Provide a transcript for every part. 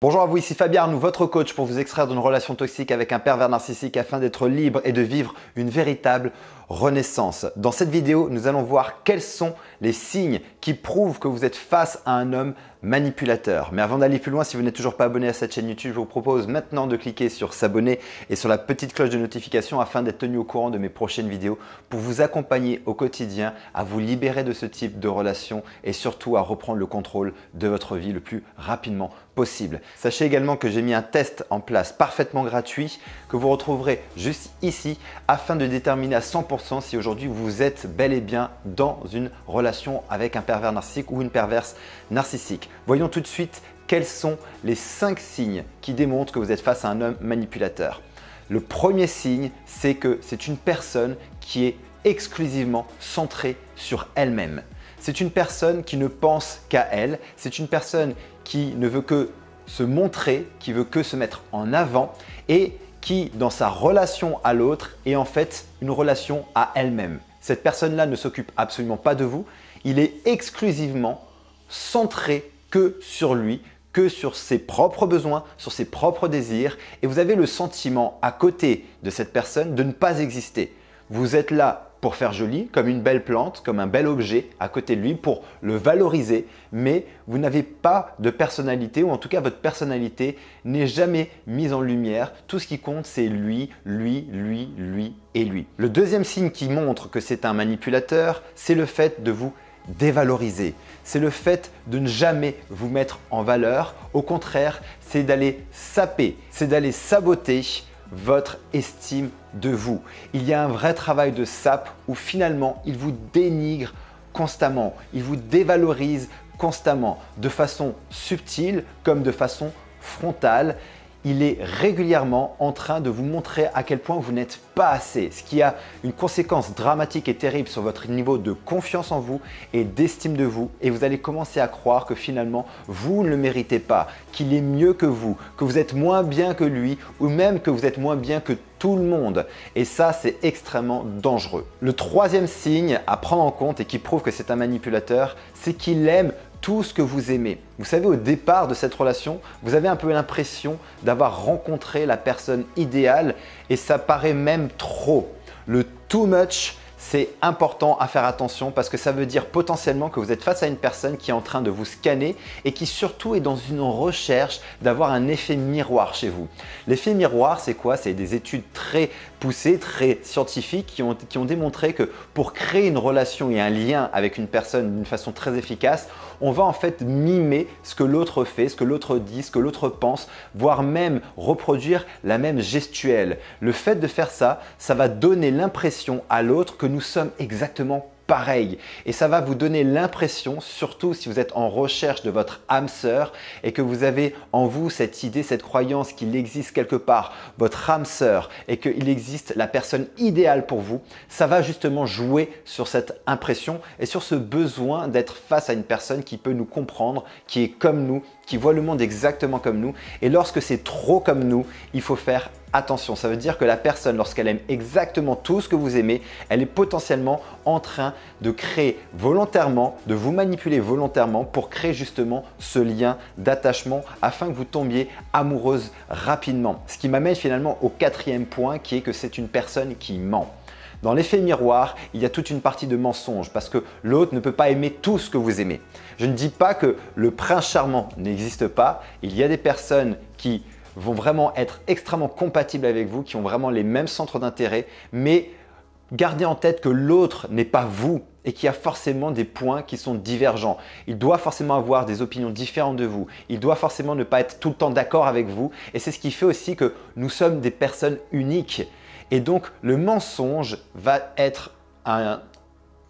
Bonjour à vous, ici Fabien Arnoux, votre coach pour vous extraire d'une relation toxique avec un pervers narcissique afin d'être libre et de vivre une véritable renaissance. Dans cette vidéo, nous allons voir quels sont les signes qui prouvent que vous êtes face à un homme manipulateur. Mais avant d'aller plus loin, si vous n'êtes toujours pas abonné à cette chaîne YouTube, je vous propose maintenant de cliquer sur s'abonner et sur la petite cloche de notification afin d'être tenu au courant de mes prochaines vidéos pour vous accompagner au quotidien à vous libérer de ce type de relation et surtout à reprendre le contrôle de votre vie le plus rapidement possible. Sachez également que j'ai mis un test en place parfaitement gratuit que vous retrouverez juste ici afin de déterminer à 100% si aujourd'hui vous êtes bel et bien dans une relation avec un pervers narcissique ou une perverse narcissique. Voyons tout de suite quels sont les 5 signes qui démontrent que vous êtes face à un homme manipulateur. Le premier signe, c'est que c'est une personne qui est exclusivement centrée sur elle-même. C'est une personne qui ne pense qu'à elle, c'est une personne qui ne veut que se montrer, qui veut que se mettre en avant et qui, dans sa relation à l'autre, est en fait une relation à elle-même. Cette personne-là ne s'occupe absolument pas de vous, il est exclusivement centré que sur lui, que sur ses propres besoins, sur ses propres désirs et vous avez le sentiment à côté de cette personne de ne pas exister. Vous êtes là pour faire joli, comme une belle plante, comme un bel objet à côté de lui pour le valoriser, mais vous n'avez pas de personnalité ou en tout cas votre personnalité n'est jamais mise en lumière. Tout ce qui compte c'est lui, lui, lui, lui et lui. Le deuxième signe qui montre que c'est un manipulateur, c'est le fait de vous dévaloriser. C'est le fait de ne jamais vous mettre en valeur. Au contraire, c'est d'aller saper, c'est d'aller saboter votre estime de vous. Il y a un vrai travail de sape où finalement il vous dénigre constamment, il vous dévalorise constamment de façon subtile comme de façon frontale. Il est régulièrement en train de vous montrer à quel point vous n'êtes pas assez, ce qui a une conséquence dramatique et terrible sur votre niveau de confiance en vous et d'estime de vous. Et vous allez commencer à croire que finalement, vous ne le méritez pas, qu'il est mieux que vous êtes moins bien que lui ou même que vous êtes moins bien que tout le monde. Et ça, c'est extrêmement dangereux. Le troisième signe à prendre en compte et qui prouve que c'est un manipulateur, c'est qu'il aime tout ce que vous aimez. Vous savez, au départ de cette relation, vous avez un peu l'impression d'avoir rencontré la personne idéale et ça paraît même trop. Le too much, c'est important à faire attention parce que ça veut dire potentiellement que vous êtes face à une personne qui est en train de vous scanner et qui surtout est dans une recherche d'avoir un effet miroir chez vous. L'effet miroir, c'est quoi? C'est des études très poussées, très scientifiques qui ont démontré que pour créer une relation et un lien avec une personne d'une façon très efficace, on va en fait mimer ce que l'autre fait, ce que l'autre dit, ce que l'autre pense, voire même reproduire la même gestuelle. Le fait de faire ça, ça va donner l'impression à l'autre que nous sommes exactement pareil et ça va vous donner l'impression, surtout si vous êtes en recherche de votre âme sœur et que vous avez en vous cette idée, cette croyance qu'il existe quelque part votre âme sœur et qu'il existe la personne idéale pour vous, ça va justement jouer sur cette impression et sur ce besoin d'être face à une personne qui peut nous comprendre, qui est comme nous, qui voit le monde exactement comme nous et lorsque c'est trop comme nous, il faut faire attention. Ça veut dire que la personne, lorsqu'elle aime exactement tout ce que vous aimez, elle est potentiellement en train de créer volontairement, de vous manipuler volontairement pour créer justement ce lien d'attachement afin que vous tombiez amoureuse rapidement. Ce qui m'amène finalement au quatrième point qui est que c'est une personne qui ment. Dans l'effet miroir, il y a toute une partie de mensonge parce que l'autre ne peut pas aimer tout ce que vous aimez. Je ne dis pas que le prince charmant n'existe pas. Il y a des personnes qui vont vraiment être extrêmement compatibles avec vous, qui ont vraiment les mêmes centres d'intérêt, mais gardez en tête que l'autre n'est pas vous et qu'il y a forcément des points qui sont divergents. Il doit forcément avoir des opinions différentes de vous. Il doit forcément ne pas être tout le temps d'accord avec vous et c'est ce qui fait aussi que nous sommes des personnes uniques. Et donc, le mensonge va être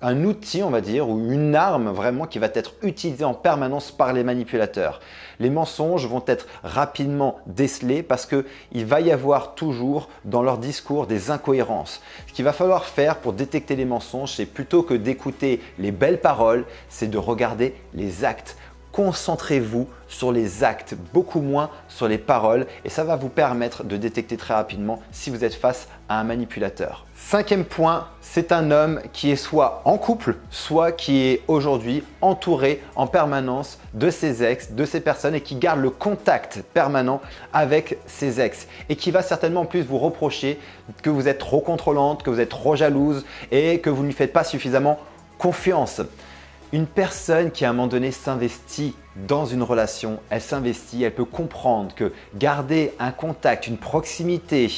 un outil, on va dire, ou une arme vraiment qui va être utilisée en permanence par les manipulateurs. Les mensonges vont être rapidement décelés parce qu'il va y avoir toujours dans leur discours des incohérences. Ce qu'il va falloir faire pour détecter les mensonges, c'est plutôt que d'écouter les belles paroles, c'est de regarder les actes. concentrez-vous sur les actes, beaucoup moins sur les paroles et ça va vous permettre de détecter très rapidement si vous êtes face à un manipulateur. Cinquième point, c'est un homme qui est soit en couple, soit qui est aujourd'hui entouré en permanence de ses ex, de ces personnes et qui garde le contact permanent avec ses ex et qui va certainement en plus vous reprocher que vous êtes trop contrôlante, que vous êtes trop jalouse et que vous ne lui faites pas suffisamment confiance. Une personne qui à un moment donné s'investit dans une relation, elle s'investit, elle peut comprendre que garder un contact, une proximité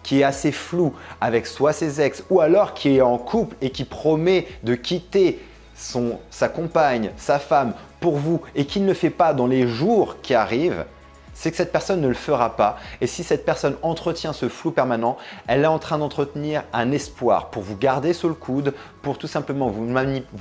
qui est assez floue avec soit ses ex ou alors qui est en couple et qui promet de quitter sa compagne, sa femme pour vous et qui ne le fait pas dans les jours qui arrivent, c'est que cette personne ne le fera pas. Et si cette personne entretient ce flou permanent, elle est en train d'entretenir un espoir pour vous garder sous le coude, pour tout simplement vous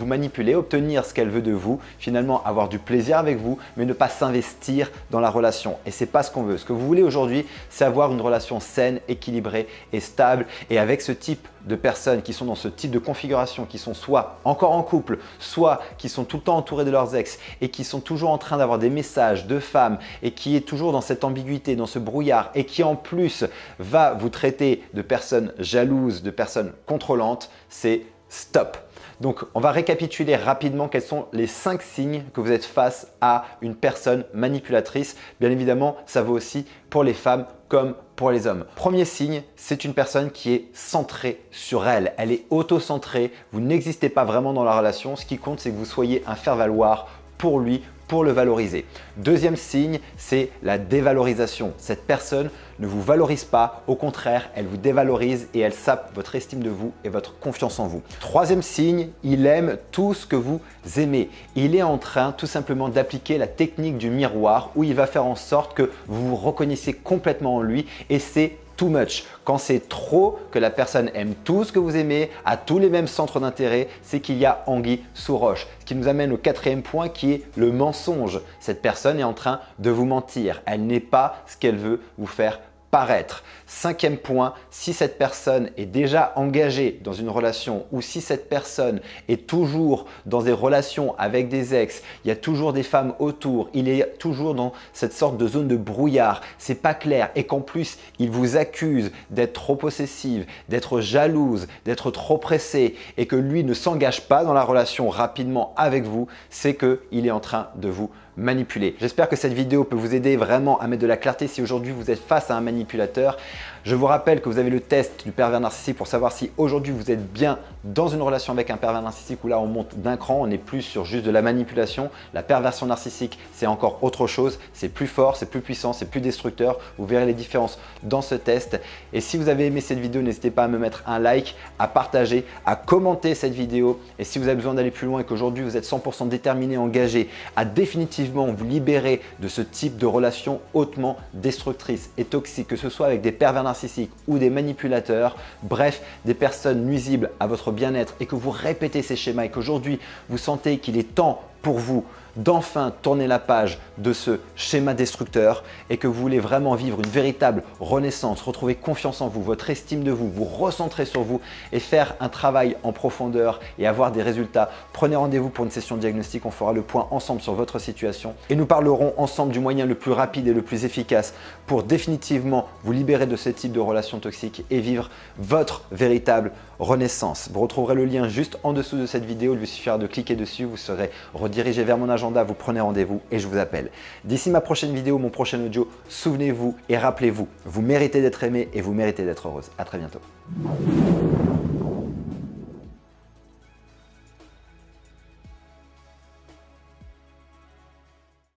manipuler, obtenir ce qu'elle veut de vous, finalement avoir du plaisir avec vous, mais ne pas s'investir dans la relation. Et ce n'est pas ce qu'on veut. Ce que vous voulez aujourd'hui, c'est avoir une relation saine, équilibrée et stable. Et avec ce type de personnes qui sont dans ce type de configuration, qui sont soit encore en couple, soit qui sont tout le temps entourées de leurs ex et qui sont toujours en train d'avoir des messages de femmes et qui est toujours dans cette ambiguïté, dans ce brouillard et qui en plus va vous traiter de personnes jalouses, de personnes contrôlantes, c'est stop. Donc, on va récapituler rapidement quels sont les 5 signes que vous êtes face à une personne manipulatrice. Bien évidemment, ça vaut aussi pour les femmes comme pour les hommes. Premier signe, c'est une personne qui est centrée sur elle. Elle est auto-centrée. Vous n'existez pas vraiment dans la relation. Ce qui compte, c'est que vous soyez un faire-valoir pour lui, pour le valoriser. Deuxième signe, c'est la dévalorisation. Cette personne ne vous valorise pas, au contraire, elle vous dévalorise et elle sape votre estime de vous et votre confiance en vous. Troisième signe, il aime tout ce que vous aimez. Il est en train tout simplement d'appliquer la technique du miroir où il va faire en sorte que vous vous reconnaissiez complètement en lui et c'est too much. Quand c'est trop, que la personne aime tout ce que vous aimez, a tous les mêmes centres d'intérêt, c'est qu'il y a anguille sous roche. Ce qui nous amène au 4e point qui est le mensonge. Cette personne est en train de vous mentir. Elle n'est pas ce qu'elle veut vous faire paraître. 5e point, si cette personne est déjà engagée dans une relation ou si cette personne est toujours dans des relations avec des ex, il y a toujours des femmes autour, il est toujours dans cette sorte de zone de brouillard, c'est pas clair et qu'en plus il vous accuse d'être trop possessive, d'être jalouse, d'être trop pressée et que lui ne s'engage pas dans la relation rapidement avec vous, c'est qu'il est en train de vous manipuler. J'espère que cette vidéo peut vous aider vraiment à mettre de la clarté si aujourd'hui vous êtes face à un manipulateur. Je vous rappelle que vous avez le test du pervers narcissique pour savoir si aujourd'hui vous êtes bien dans une relation avec un pervers narcissique où là on monte d'un cran, on n'est plus sur juste de la manipulation. La perversion narcissique, c'est encore autre chose, c'est plus fort, c'est plus puissant, c'est plus destructeur. Vous verrez les différences dans ce test. Et si vous avez aimé cette vidéo, n'hésitez pas à me mettre un like, à partager, à commenter cette vidéo. Et si vous avez besoin d'aller plus loin et qu'aujourd'hui vous êtes 100% déterminé, engagé à définitivement vous libérer de ce type de relation hautement destructrice et toxique, que ce soit avec des pervers narcissiques ou des manipulateurs, bref, des personnes nuisibles à votre bien-être et que vous répétez ces schémas et qu'aujourd'hui vous sentez qu'il est temps pour vous d'enfin tourner la page de ce schéma destructeur et que vous voulez vraiment vivre une véritable renaissance, retrouver confiance en vous, votre estime de vous, vous recentrer sur vous et faire un travail en profondeur et avoir des résultats, prenez rendez-vous pour une session de diagnostic. On fera le point ensemble sur votre situation et nous parlerons ensemble du moyen le plus rapide et le plus efficace pour définitivement vous libérer de ce type de relations toxiques et vivre votre véritable renaissance. Vous retrouverez le lien juste en dessous de cette vidéo. Il vous suffira de cliquer dessus, vous serez redirigé vers mon agenda, vous prenez rendez-vous et je vous appelle. D'ici ma prochaine vidéo, mon prochain audio, souvenez-vous et rappelez-vous, vous méritez d'être aimé et vous méritez d'être heureuse. À très bientôt.